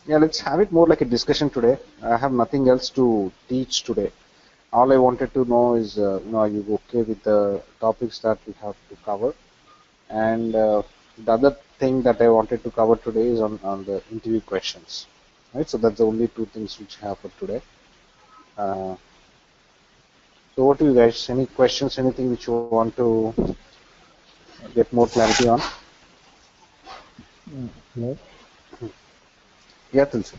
Yeah, let's have it more like a discussion today. I have nothing else to teach today. All I wanted to know is, are you okay with the topics that we have to cover? And the other thing that I wanted to cover today is on the interview questions. Right, so that's the only two things which I have for today. Uh, so what do you guys? Any questions? Anything which you want to get more clarity on? Hello. Yeah, Tulsi.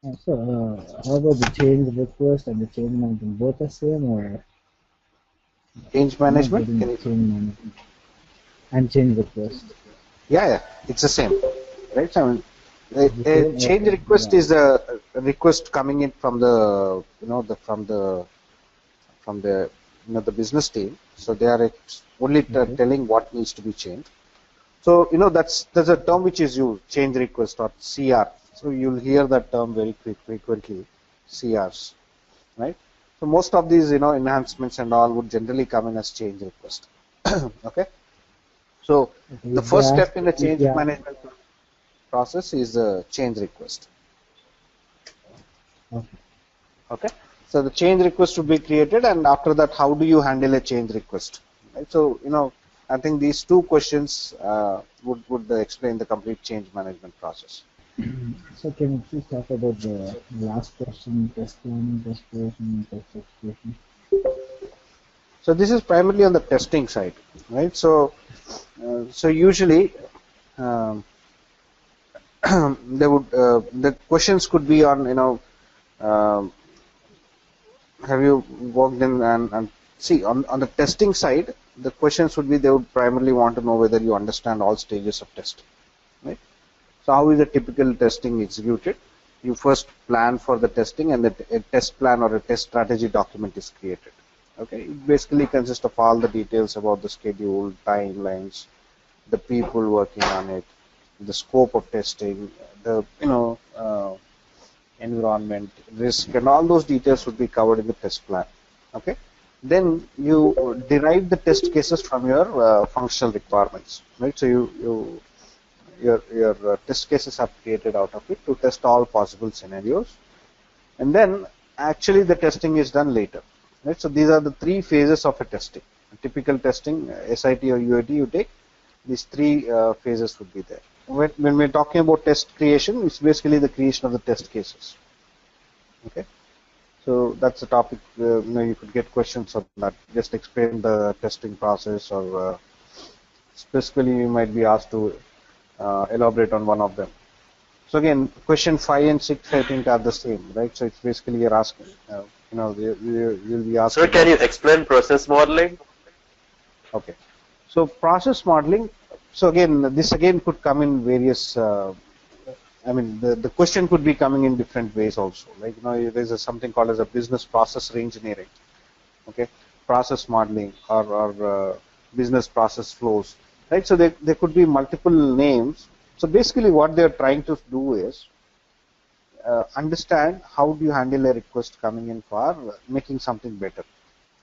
How about the change request and the change management? Both are same, or Change I'm not management. getting Can the you? change management and change request? Yeah, it's the same. Right. I mean, Is the a same? change Okay. request Yeah. is a request coming in from the from the the business team. So they are only Okay. telling what needs to be changed. So there's a term which is used, change request or CR. So you'll hear that term very frequently, CRs, right? So most of these enhancements and all would generally come in as change request. Okay. So Okay. the If they first ask, step in the if change they ask, management process is a change request. okay. Okay. So the change request would be created, and after that, how do you handle a change request? Right. So I think these two questions would explain the complete change management process. So can you please talk about the last question, test planning, test creation, test execution? So this is primarily on the testing side, right? So usually um, the questions could be on um have you worked in and see on the testing side, the questions would be they would primarily want to know whether you understand all stages of testing, right? So how is a typical testing executed? You first plan for the testing, and a test plan or a test strategy document is created. Okay, it basically consists of all the details about the schedule, timelines, the people working on it, the scope of testing, the environment, risk, and all those details would be covered in the test plan. Okay, then you derive the test cases from your functional requirements, right? So your test cases are created out of it to test all possible scenarios, and then actually the testing is done later, right? So these are the three phases of a testing. A typical testing, SIT or UAT, you take these three phases would be there. When we're talking about test creation, it's basically the creation of the test cases. Okay, so that's the topic. You could get questions on that. Just explain the testing process, or specifically you might be asked to elaborate on one of them. So again, question 5 and 6 I think are the same, right? So it's basically you're asking, you'll be asked Sir, can about. you explain process modeling? Okay, so process modeling. So again, this again could come in various. I mean, the question could be coming in different ways also. Like there's something called as a business process reengineering. Okay, process modeling or business process flows, right? So there could be multiple names. So basically, what they're trying to do is understand how do you handle a request coming in for making something better,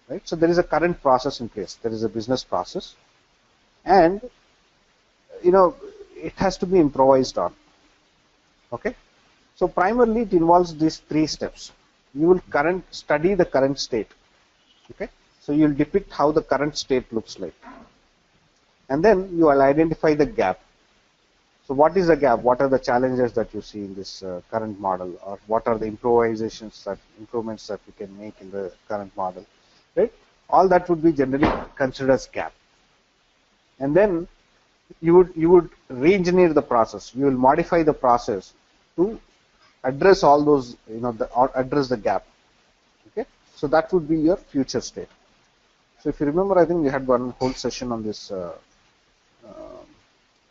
right? So there is a current process in place. There is a business process, and you know it has to be improvised on. Okay, so primarily it involves these three steps. You will study the current state. Okay, so you'll depict how the current state looks like, and then you will identify the gap. So what is the gap? What are the challenges that you see in this current model, or what are the improvements that we can make in the current model, right? All that would be generally considered as gap. And then you would re-engineer the process. You will modify the process to address all those, or address the gap. Okay, so that would be your future state. So if you remember, I think we had one whole session on this uh,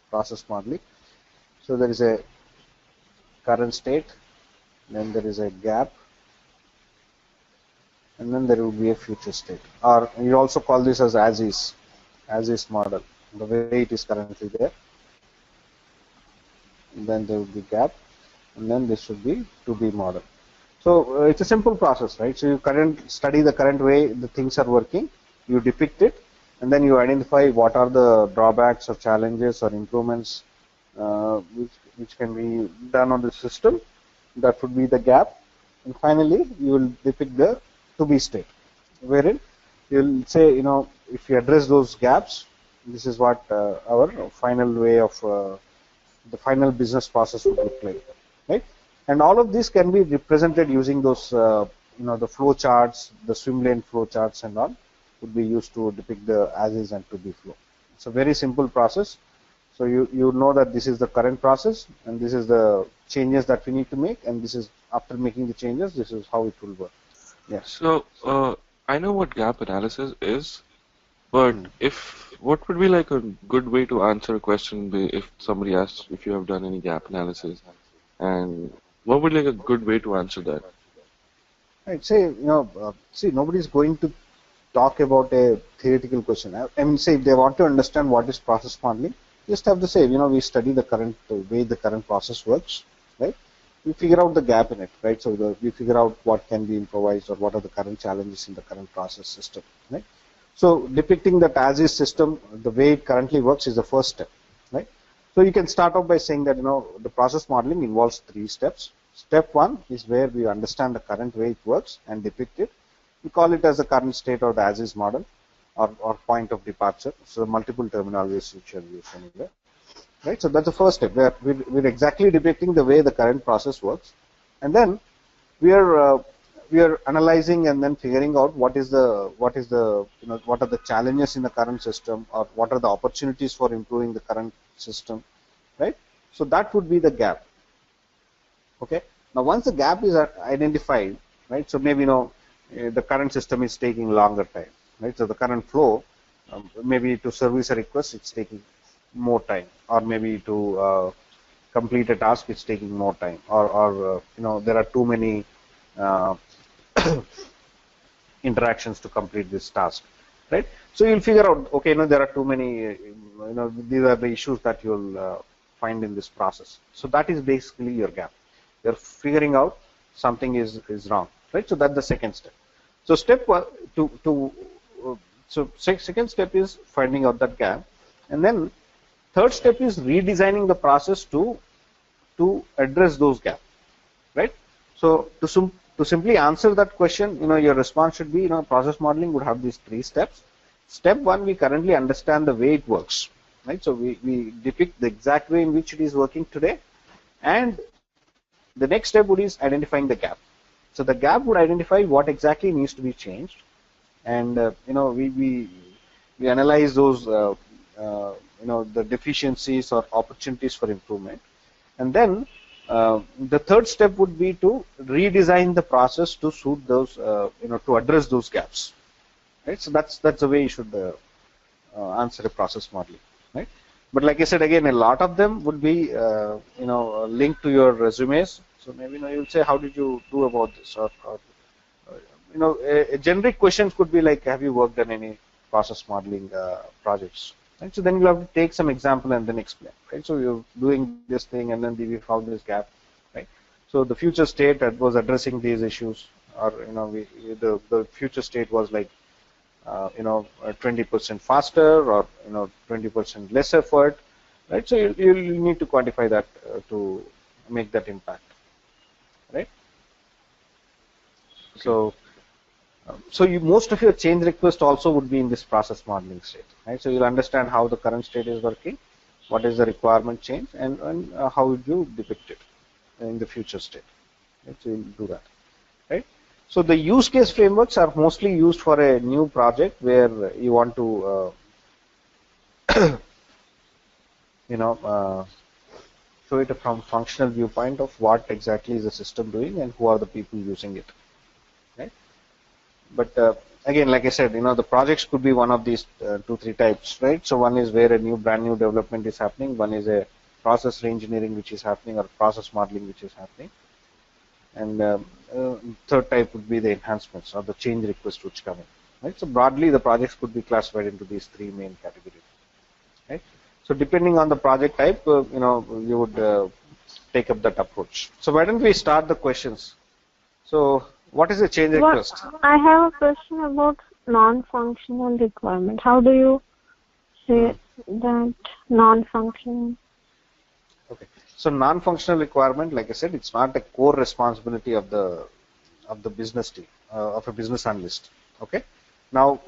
process modeling. So there is a current state, then there is a gap, and then there will be a future state. Or you also call this as is model, the way it is currently there. And then there will be gap, and then this should be to be model. So it's a simple process, right? So you study the current way the things are working, you depict it, and then you identify what are the drawbacks or challenges or improvements which can be done on the system. That would be the gap. And finally, you will depict the to be state, wherein you'll say, if you address those gaps, this is what our final way of the final business process would look like, right? And all of this can be represented using those, the flow charts, the swim lane flow charts and all would be used to depict the as is and to be flow. It's a very simple process. So you know that this is the current process and this is the changes that we need to make, and this is after making the changes, this is how it will work. Yes. So I know what gap analysis is, but what would be like a good way to answer a question if somebody asks if you have done any gap analysis, and what would be like a good way to answer that? I'd say, see, nobody's going to talk about a theoretical question. I mean, say if they want to understand what is process modeling, just have to say, we study the current way the current process works, right? We figure out the gap in it, right? So we figure out what can be improvised or what are the current challenges in the current process system, right? So depicting that as is system, the way it currently works is the first step, right? So you can start off by saying that, the process modeling involves 3 steps. Step 1 is where we understand the current way it works and depict it. We call it as the current state or the as is model or point of departure. So multiple terminologies which are used anywhere. Right, so that's the first step. We're exactly depicting the way the current process works, and then we are analyzing and then figuring out what are the challenges in the current system, or what are the opportunities for improving the current system, right? So that would be the gap. Okay. Now once the gap is identified, right? So maybe the current system is taking longer time, right? So the current flow, maybe to service a request, it's taking more time, or maybe to complete a task it's taking more time, or there are too many interactions to complete this task, right? So you'll figure out, okay, there are too many, these are the issues that you'll find in this process. So that is basically your gap. You're figuring out something is wrong, right? So that's the second step. So step one second step is finding out that gap, and then third step is redesigning the process to address those gaps, right? So to simply answer that question, your response should be, process modeling would have these 3 steps. Step 1, we currently understand the way it works, right? So we depict the exact way in which it is working today, and the next step is identifying the gap. So the gap would identify what exactly needs to be changed, and we analyze those the deficiencies or opportunities for improvement, and then the third step would be to redesign the process to suit those to address those gaps, right? So that's the way you should answer a process modeling, right? But like I said again, a lot of them would be linked to your resumes. So maybe you'll say, how did you do about this, or a generic question could be like, have you worked on any process modeling projects? Right? So then you have to take some example and then explain, right? So you're doing this thing and then we found this gap, right? So the future state that was addressing these issues, or the future state was like 20% faster, or 20% less effort, right? So you need to quantify that to make that impact, right? Okay. So most of your change request also would be in this process modeling state, right? So you'll understand how the current state is working, what is the requirement change, and how would you depict it in the future state, right? So you'll do that, right? So the use case frameworks are mostly used for a new project where you want to show it from functional viewpoint of what exactly is the system doing and who are the people using it, right? But again, like I said, the projects could be one of these 2-3 types, right? So one is where a brand new development is happening. One is a process reengineering which is happening, or process modeling which is happening. And third type would be the enhancements or the change requests which come in, right? So broadly, the projects could be classified into these 3 main categories, right? So depending on the project type, you would take up that approach. So why don't we start the questions? So what is a change request? I have a question about non-functional requirement. How do you say that non-functional? So non-functional requirement, like I said, it's not a core responsibility of the business team, of a business analyst. Okay. Now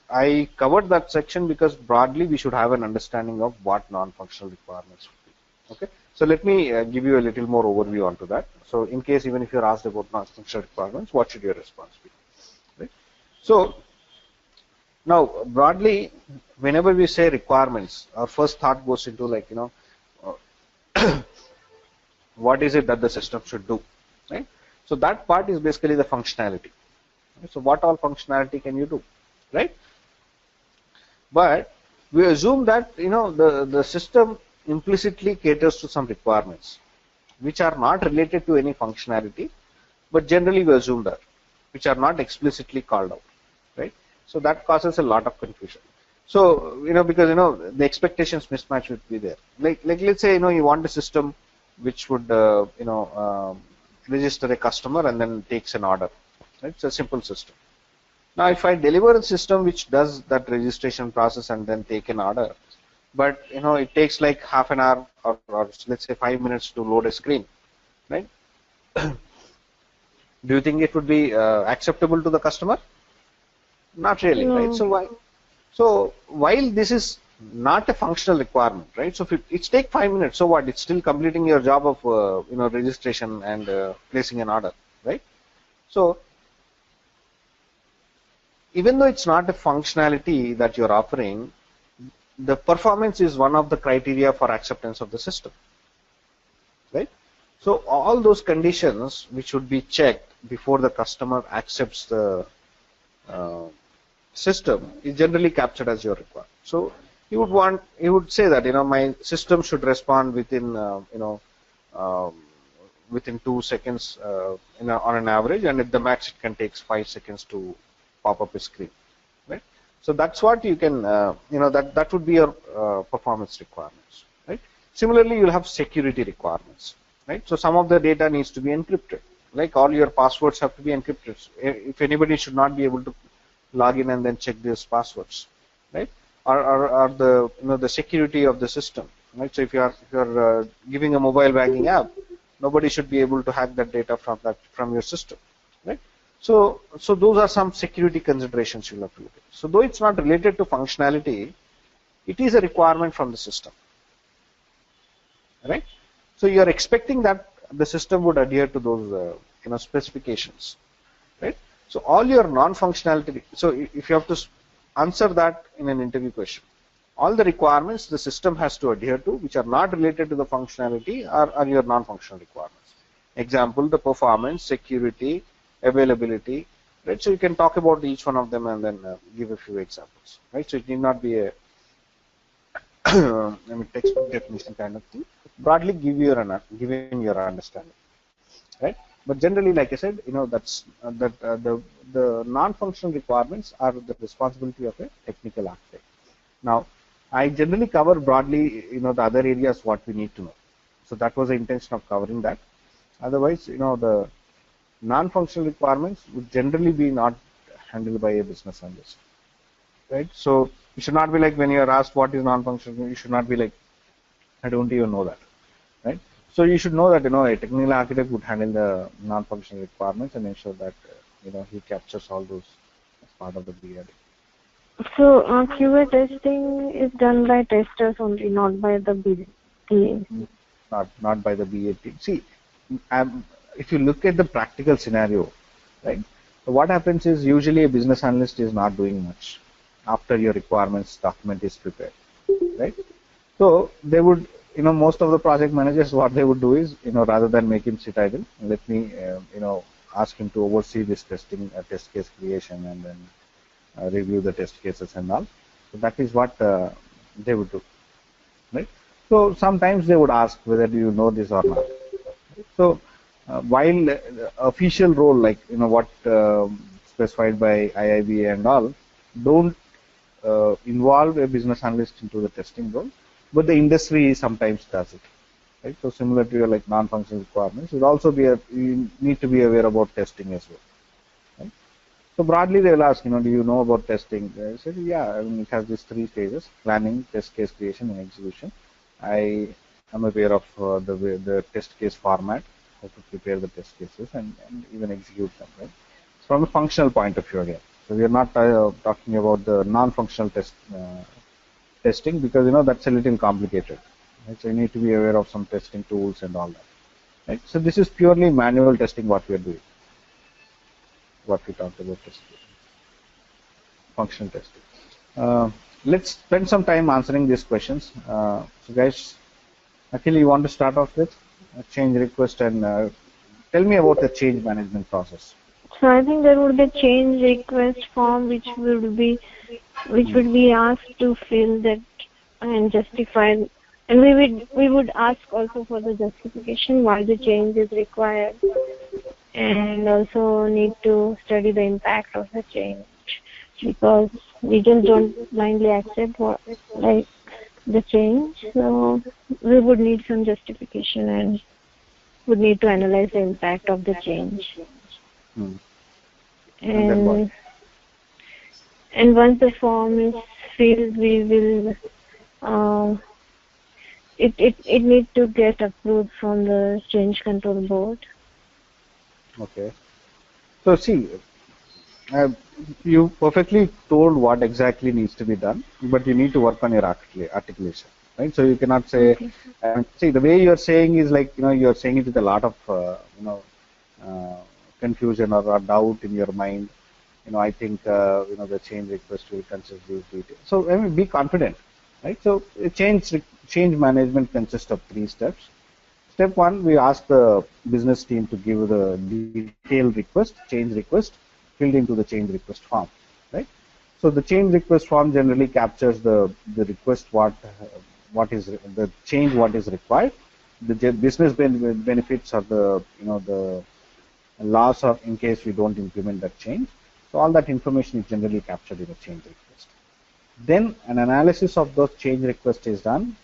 I covered that section because broadly we should have an understanding of what non-functional requirements would be. Okay. So let me give you a little more overview onto that. So in case even if you're asked about non-functional requirements, what should your response be? Right. So now broadly, whenever we say requirements, our first thought goes into like what is it that the system should do, right? So that part is basically the functionality. So what all functionality can you do, right? But we assume that the system implicitly caters to some requirements which are not related to any functionality, but generally we assume that, which are not explicitly called out, right? So that causes a lot of confusion. So because the expectations mismatch would be there. Like let's say you want a system which would register a customer and then takes an order. Right? It's a simple system. Now, if I deliver a system which does that registration process and then take an order, but it takes like half an hour or let's say 5 minutes to load a screen, right? Do you think it would be acceptable to the customer? Not really, right? No. So why? So while this is not a functional requirement, right? So if it's take 5 minutes, so what? It's still completing your job of registration and placing an order, right? So even though it's not a functionality that you're offering, the performance is one of the criteria for acceptance of the system, right? So all those conditions which would be checked before the customer accepts the system is generally captured as your requirement. So you would say that my system should respond within within 2 seconds on an average, and at the max it can take 5 seconds to pop up a screen, right? So that's what you can that would be your performance requirements, right? Similarly, you'll have security requirements, right? So some of the data needs to be encrypted, like all your passwords have to be encrypted. If anybody should not be able to log in and then check these passwords, right? Or the the security of the system, right? So if you're giving a mobile banking app, nobody should be able to hack that data from your system, right? So those are some security considerations you'll have to look at. So though it's not related to functionality, it is a requirement from the system, right? So you're expecting that the system would adhere to those specifications, right? So all your non-functionality. So if you have to answer that in an interview question, all the requirements the system has to adhere to, which are not related to the functionality, are your non-functional requirements. Example: the performance, security, availability, right? So you can talk about each one of them and then give a few examples, right? So it need not be a textbook definition kind of thing. Broadly, giving your understanding, right? But generally, like I said, that's the non-functional requirements are the responsibility of a technical architect. Now, I generally cover broadly, the other areas what we need to know. So that was the intention of covering that. Otherwise, the non-functional requirements would generally be not handled by a business analyst, right? So you should not be like, when you are asked what is non-functional, you should not be like, I don't even know that, right? So you should know that a technical architect would handle the non-functional requirements and ensure that he captures all those as part of the BRD. So QA testing is done by testers only, not by the BA. Not by the BA team. See, if you look at the practical scenario, right? So what happens is usually a business analyst is not doing much after your requirements document is prepared, right? So they would, most of the project managers, what they would do is, rather than make him sit idle, let me, ask him to oversee this testing, test case creation, and then review the test cases and all. So that is what they would do, right? So sometimes they would ask whether do you know this or not. So while official role, like what specified by IIB and all, don't involve a business analyst into the testing role, but the industry sometimes does it, right? So similar to your like non-functional requirements, you need to be aware about testing as well, right? So broadly they will ask, do you know about testing? I said, yeah, it has these 3 phases: planning, test case creation, and execution. I I'm aware of the test case format, how to prepare the test cases and even execute them, right? From a functional point of view again. So we are not talking about the non-functional testing because that's a little complicated. Right? So you need to be aware of some testing tools and all that. Right? So this is purely manual testing what we are doing. What we talked about testing, functional testing. Let's spend some time answering these questions. So guys, Akhil, you want to start off with a change request and tell me about the change management process. So I think there would be a change request form which would be asked to fill that and justify, and we would ask also for the justification why the change is required, and also need to study the impact of the change, because we just don't blindly accept the change. So we would need some justification and would need to analyze the impact of the change. Hmm. And then what? And once the form is filled, we will it needs to get approved from the change control board. Okay. So see, uh, you perfectly told what exactly needs to be done, but you need to work on your articulation, right? So you cannot say, Okay. see, the way you're saying is like, you're saying it with a lot of, uh, confusion or doubt in your mind. I think, the change request will consist these details. So, I mean, be confident, right? So, change management consists of 3 steps. Step 1, we ask the business team to give the detailed request, change request, filled into the change request form, right? So, the change request form generally captures the request, what is the change, what is required, the business benefits, or the loss of in case we don't implement that change. So all that information is generally captured in a change request. Then an analysis of those change requests is done,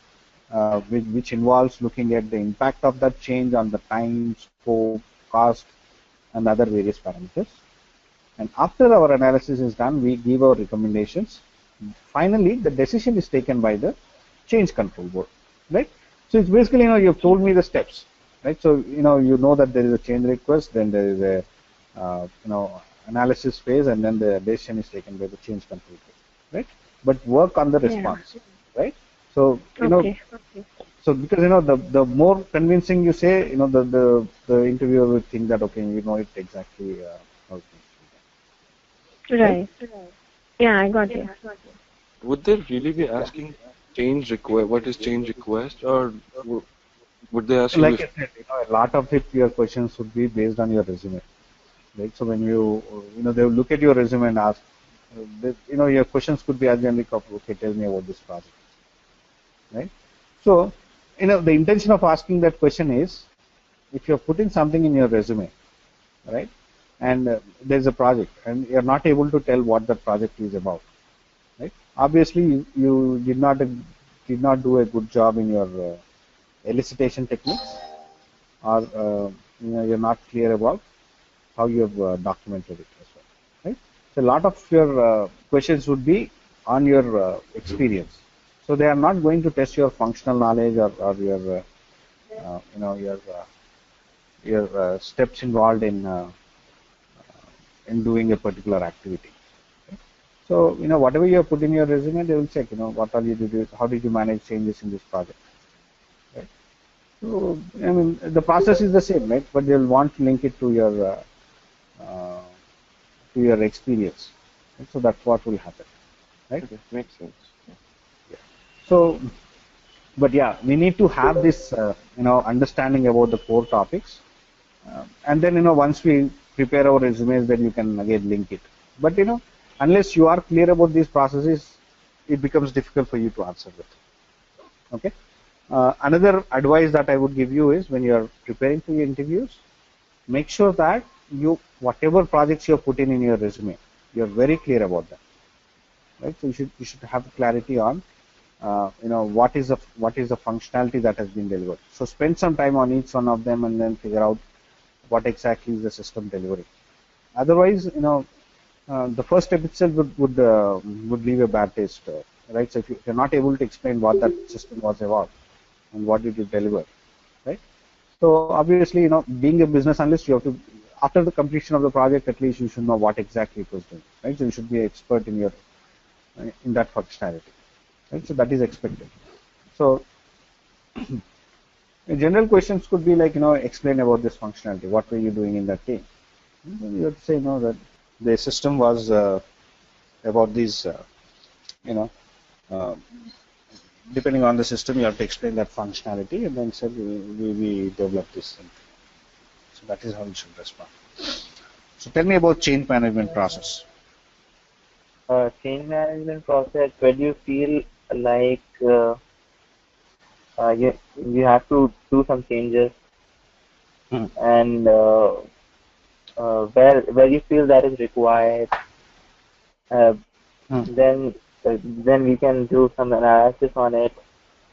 which involves looking at the impact of that change on the time, scope, cost, and other various parameters. And after our analysis is done, we give our recommendations. Finally, the decision is taken by the change control board, right? So it's basically, you've told me the steps, right? So, you know that there is a change request, then there is a, analysis phase, and then the decision is taken by the change control board, right? But work on the Yeah. response, right? So, Okay. so because, the more convincing you say, the interviewer will think that, okay, you know it exactly how it needs to be done, right? Right. Yeah, I got you. Would they really be Yeah. asking change request? What is change request, or would they ask you Like if I said, a lot of it, your questions would be based on your resume, right? So when they will look at your resume and ask, your questions could be as generic of, okay, tell me about this project, right? So, the intention of asking that question is, if you're putting something in your resume, right, and there's a project, and you're not able to tell what that project is about, right? Obviously, you did not do a good job in your elicitation techniques, or you're not clear about how you have documented it as well, right? So a lot of your questions would be on your experience. So they are not going to test your functional knowledge, or your steps involved in doing a particular activity. So whatever you have put in your resume, they will check. What all you did, how did you manage changes in this project, right? So I mean the process is the same, right? But they'll want to link it uh, to your experience. Right? So that's what will happen, right? okay, makes sense. So, but yeah, we need to have this, understanding about the core topics, and then once we prepare our resumes, then you can again link it. But unless you are clear about these processes, it becomes difficult for you to answer with. Okay. Another advice that I would give you is when you are preparing for your interviews, make sure that whatever projects you have put in your resume, you are very clear about them, right? So you should have clarity on what is the functionality that has been delivered. So spend some time on each one of them and then figure out what exactly is the system delivering. Otherwise, the first step itself would leave a bad taste, right? So if you're not able to explain what that system was about, and what did you deliver, right? So obviously, being a business analyst, you have to, after the completion of the project, at least you should know what exactly it was doing, right? So you should be an expert in that functionality, right? So that is expected. So general questions could be like, explain about this functionality. What were you doing in that team? You have to say, that the system was about these, uh, depending on the system, you have to explain that functionality, and then say we developed this thing. So that is how you should respond. So tell me about change management process. Change management process, where do you feel like you have to do some changes, and where you feel that is required, uh, then we can do some analysis on it,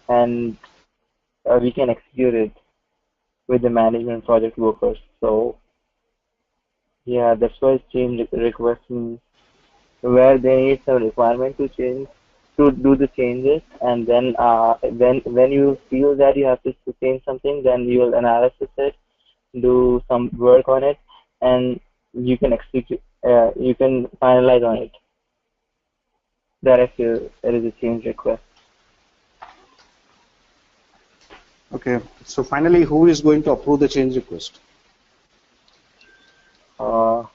and we can execute it with the management project workers. So yeah, that's why change requesting, where they need some requirement to change, to do the changes, and then when you feel that you have to change something, then you will analyze it, do some work on it, and you can execute, you can finalize on it. That I feel there is a change request. Okay. So finally, who is going to approve the change request? So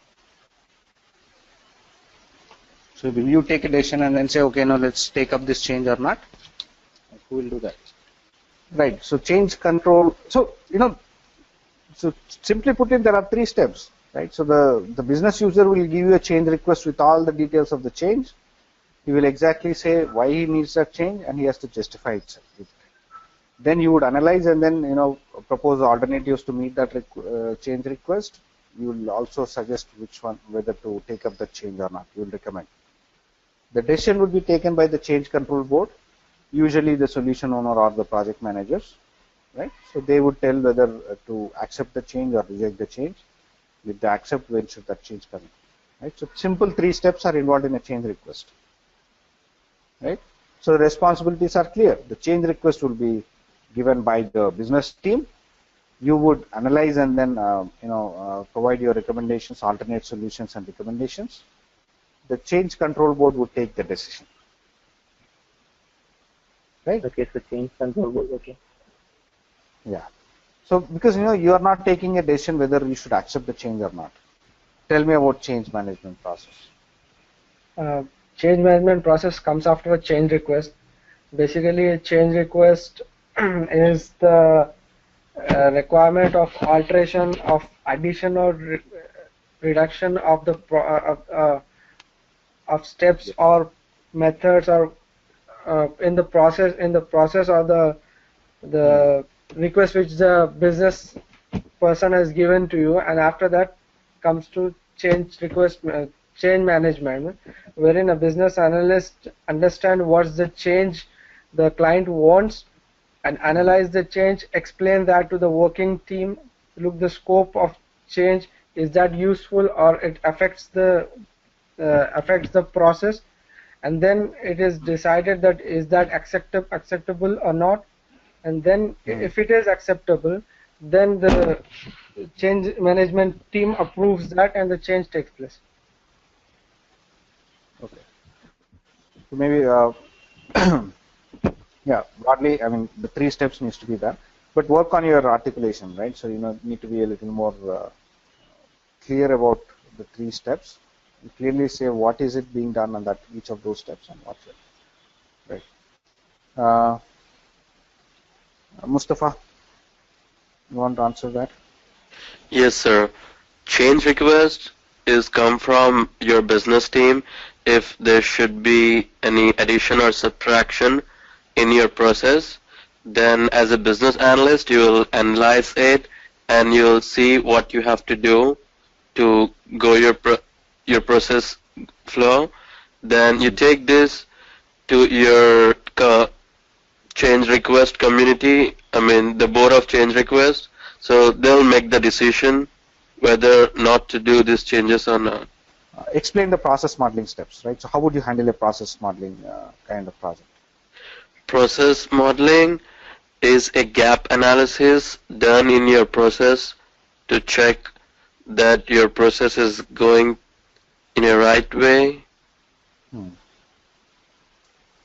will you take a decision and then say, okay, now let's take up this change or not? Who will do that? Right. So change control. So so simply put it, there are 3 steps, right? So the business user will give you a change request with all the details of the change. He will exactly say why he needs that change, and he has to justify it. Then you would analyze and then propose alternatives to meet that change request. You will also suggest which one, whether to take up the change or not. You will recommend. The decision would be taken by the change control board, usually the solution owner or the project managers, right? So they would tell whether to accept the change or reject the change. With the accept, when should that change come in, right? So simple 3 steps are involved in a change request, right? So the responsibilities are clear. The change request will be given by the business team. You would analyze and then provide your recommendations, alternate solutions and recommendations. The change control board would take the decision, right? Okay, so change control board. Okay. Yeah. So because you are not taking a decision whether you should accept the change or not. Tell me about change management process. Change management process comes after a change request. Basically, a change request is the requirement of alteration, of addition or reduction of the of steps or methods or in the process or the request which the business person has given to you, and after that comes to change management, wherein a business analyst understand what's the change the client wants and analyze the change, explain that to the working team, look the scope of change, is that useful or it affects the process, and then it is decided that is that acceptable or not, and then if it is acceptable, then the change management team approves that and the change takes place. Okay. So maybe yeah, broadly, I mean the 3 steps needs to be there, but work on your articulation, right? So need to be a little more clear about the 3 steps. And clearly say what is it being done on that each of those steps and what's it, right? Mustafa, you want to answer that? Yes, sir. Change request is come from your business team if there should be any addition or subtraction in your process. Then as a business analyst, you will analyze it and you'll see what you have to do to go your process flow. Then you take this to your change request community, the board of change request, so they'll make the decision whether not to do these changes or not. Explain the process modeling steps, right? So how would you handle a process modeling kind of project? Process modeling is a gap analysis done in your process to check that your process is going in a right way?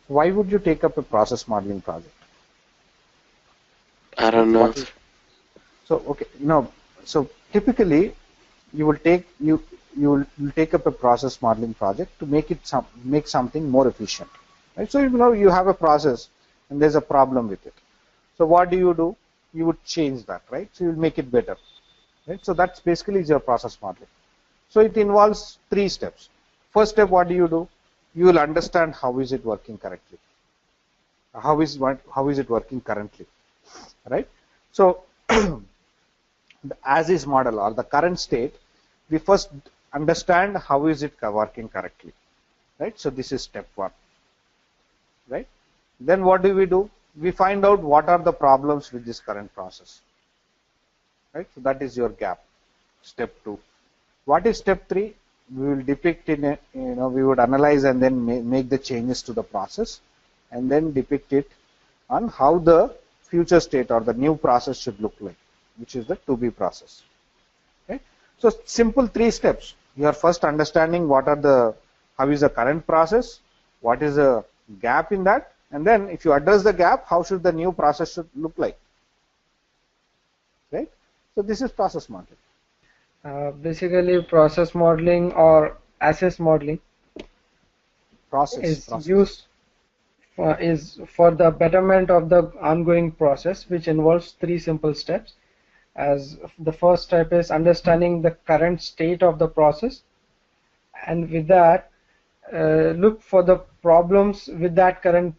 Why would you take up a process modeling project? I don't know. So okay, so typically you will take up a process modeling project to make something more efficient, right? So you have a process and there's a problem with it. So what do? You would change that, right? So you'll make it better, right? So that's basically your process modeling. So it involves 3 steps. First step, what do? You will understand how is it working correctly. How is it working currently, right? So the as is model or the current state, we first understand how is it working correctly, right? So this is step 1, right? Then what do? We find out what are the problems with this current process, right? So that is your gap, step 2. What is step 3? We will depict we would analyze and then make the changes to the process and then depict it on how the future state or the new process should look like, which is the to be process. Okay? So simple 3 steps. You are first understanding how is the current process, what is the gap in that, and then if you address the gap, how should the new process should look like. Right? So this is process modeling. Basically, process modeling or assess modeling is used for the betterment of the ongoing process, which involves 3 simple steps. As the first step is understanding the current state of the process, and with that look for the problems with that current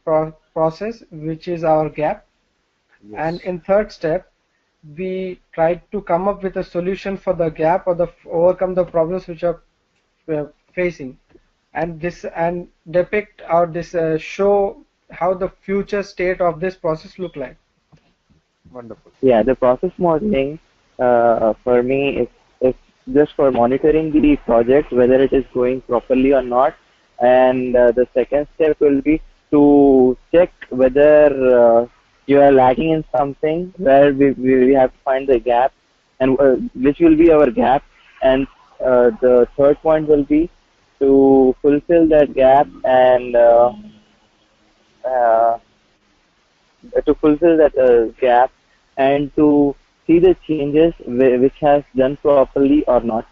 process, which is our gap. Yes. And in third step, we try to come up with a solution for the gap or overcome the problems which are facing, and depict or show how the future state of this process look like. Wonderful. Yeah, the process modeling for me is just for monitoring the project, whether it is going properly or not. And the second step will be to check whether you are lacking in something, where we have to find the gap, and which will be our gap. And the third point will be to fulfill that gap and gap and to see the changes which has done properly or not.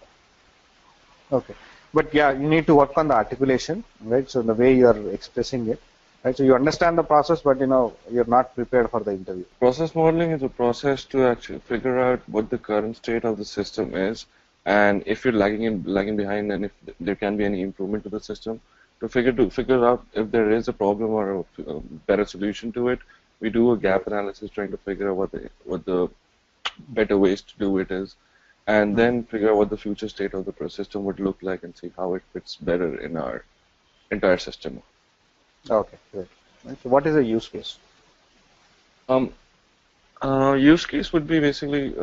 Okay, but yeah, you need to work on the articulation, right? So the way you are expressing it, right? So you understand the process, but you're not prepared for the interview. Process modeling is a process to actually figure out what the current state of the system is, and if you're lagging behind, and if there can be any improvement to the system, to figure out if there is a problem or a better solution to it. We do a gap analysis, trying to figure out what the better ways to do it is, and then figure out what the future state of the system would look like and see how it fits better in our entire system. Okay, great. So what is a use case? Use case would be basically,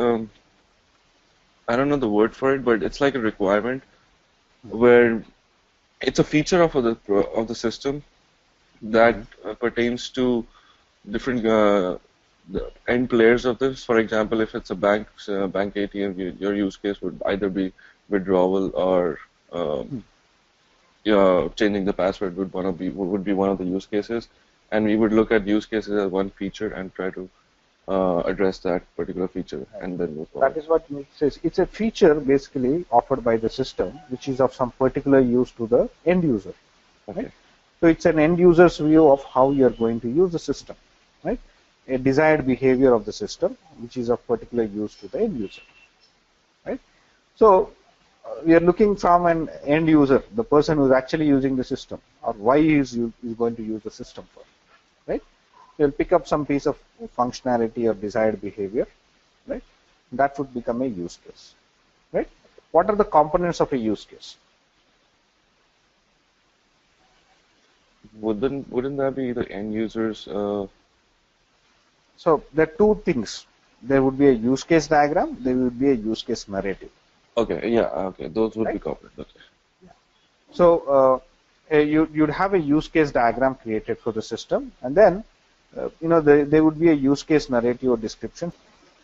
I don't know the word for it, but it's like a requirement where it's a feature of the system that pertains to different the end players of this. For example, if it's a bank ATM, your use case would either be withdrawal or changing the password would be one of the use cases, and we would look at use cases as one feature and try to address that particular feature, and then move forward. That is what it says. It's a feature basically offered by the system, which is of some particular use to the end user. Okay. Right? So it's an end user's view of how you are going to use the system, right? A desired behavior of the system, which is of particular use to the end user, right? So we are looking from an end user, the person who is actually using the system, or why he is going to use the system for, right? You'll pick up some piece of functionality or desired behavior, right? That would become a use case, right? What are the components of a use case? Wouldn't that be the end users? So there are 2 things. There would be a use case diagram. There would be a use case narrative. Okay, yeah, okay, those would be covered. Okay. Yeah. So you'd have a use case diagram created for the system, and then there would be a use case narrative or description,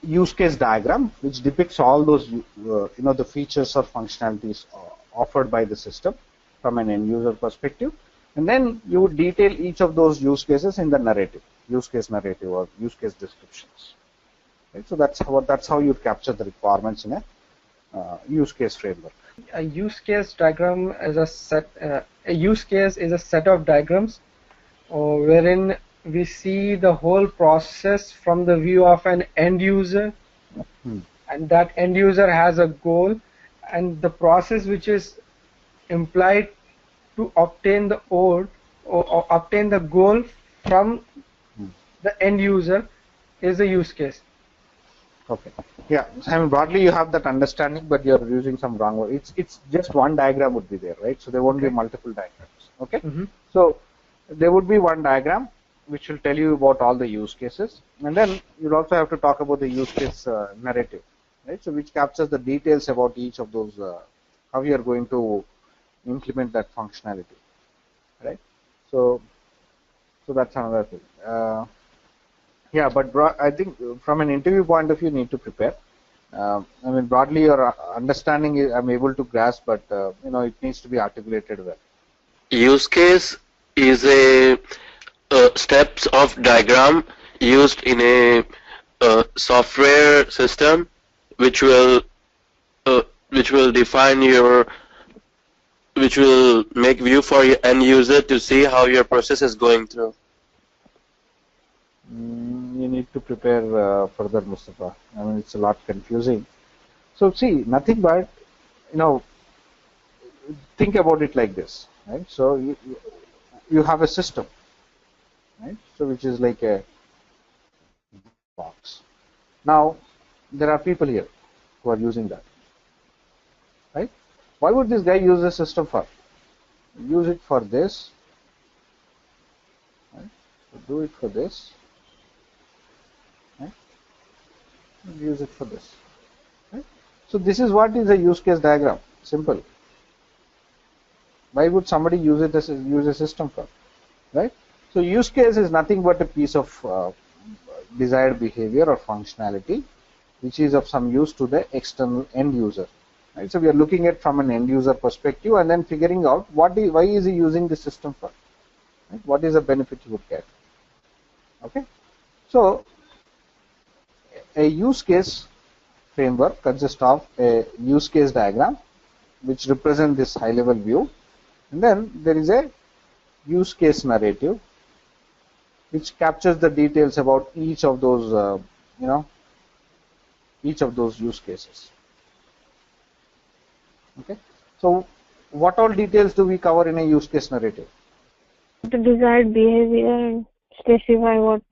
use case diagram, which depicts all those, the features or functionalities offered by the system from an end user perspective. And then you would detail each of those use cases in the narrative, use case narrative or use case descriptions. Right? So that's how you capture the requirements in a use case framework. A use case diagram is a set. A use case is a set of diagrams wherein we see the whole process from the view of an end user, and that end user has a goal, and the process which is implied to obtain the or obtain the goal from the end user is the use case. Okay. Yeah. I mean, broadly you have that understanding, but you're using some wrong word. It's just one diagram would be there, right? So there won't be multiple diagrams. Okay. So there would be one diagram which will tell you about all the use cases, and then you'll also have to talk about the use case narrative, right? So which captures the details about each of those, how you are going to implement that functionality, right? So that's another thing. Yeah, but I think from an interview point of view, you need to prepare. I mean, broadly, your understanding I'm able to grasp, but it needs to be articulated well. Use case is a steps of diagram used in a software system, which will define which will make view for your end user to see how your process is going through. You need to prepare further, Mustafa. I mean, it's a lot confusing. So see, nothing but, think about it like this, right? So you have a system, right? So which is like a box. Now, there are people here who are using that, right? Why would this guy use the system for? Use it for this, right? So do it for this. Use it for this. Right? So this is what is a use case diagram. Simple. Why would somebody use it as use a system for? Right? So use case is nothing but a piece of desired behavior or functionality, which is of some use to the external end user. Right? So we are looking at from an end user perspective and then figuring out why is he using the system for? Right? What is the benefit he would get? Okay. So a use case framework consists of a use case diagram which represents this high level view, and then there is a use case narrative which captures the details about each of those use cases. Okay, so what all details do we cover in a use case narrative? The desired behavior and specify what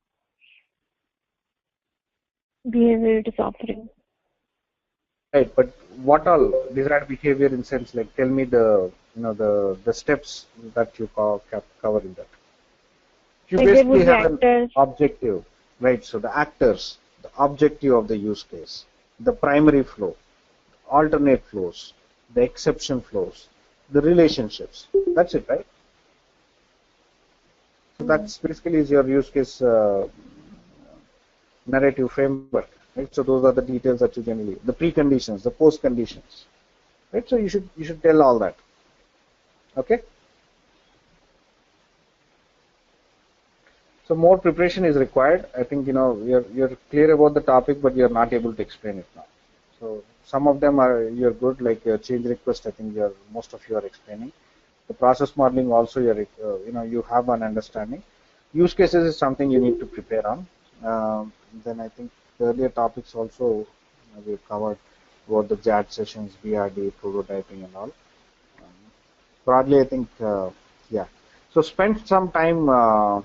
behavior it is offering. Right, but what all desired behavior in sense, like tell me the steps that you cover in that. You basically have an objective, right? So the actors, the objective of the use case, the primary flow, alternate flows, the exception flows, the relationships. That's it, right? So that's basically is your use case narrative framework, right? So those are the details that you generally, the preconditions, the post conditions, right? So you should tell all that. Okay. So more preparation is required. I think you're clear about the topic, but you're not able to explain it now. So some of them you're good, like change request. I think most of you are explaining. The process modeling also you have an understanding. Use cases is something you need to prepare on. Then I think the earlier topics also we've covered about the JAT sessions, BRD, prototyping, and all. Broadly, I think yeah. So spend some time.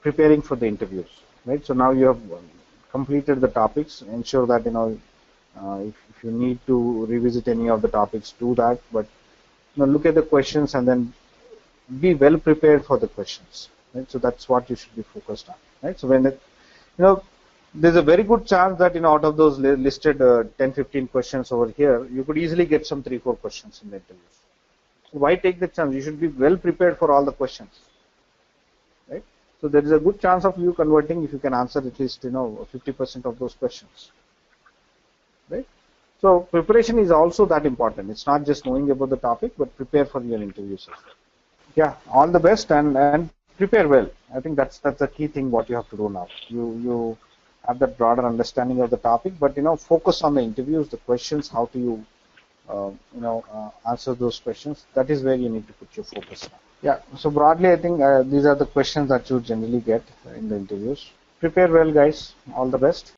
Preparing for the interviews, right? So now you have completed the topics. Ensure that if you need to revisit any of the topics, do that. But look at the questions and then be well prepared for the questions, right? So that's what you should be focused on, right? So when there's a very good chance that out of those listed 10-15 questions over here, you could easily get some 3-4 questions in the interviews. Why take the chance? You should be well prepared for all the questions, right? So there is a good chance of you converting if you can answer at least 50% of those questions, right? So preparation is also that important. It's not just knowing about the topic, but prepare for your interviews as well. Yeah, all the best and prepare well. I think that's the key thing. What you have to do now. You have that broader understanding of the topic, but focus on the interviews, the questions, how do you answer those questions. That is where you need to put your focus on. Yeah. So broadly, I think these are the questions that you generally get in the interviews. Prepare well, guys. All the best.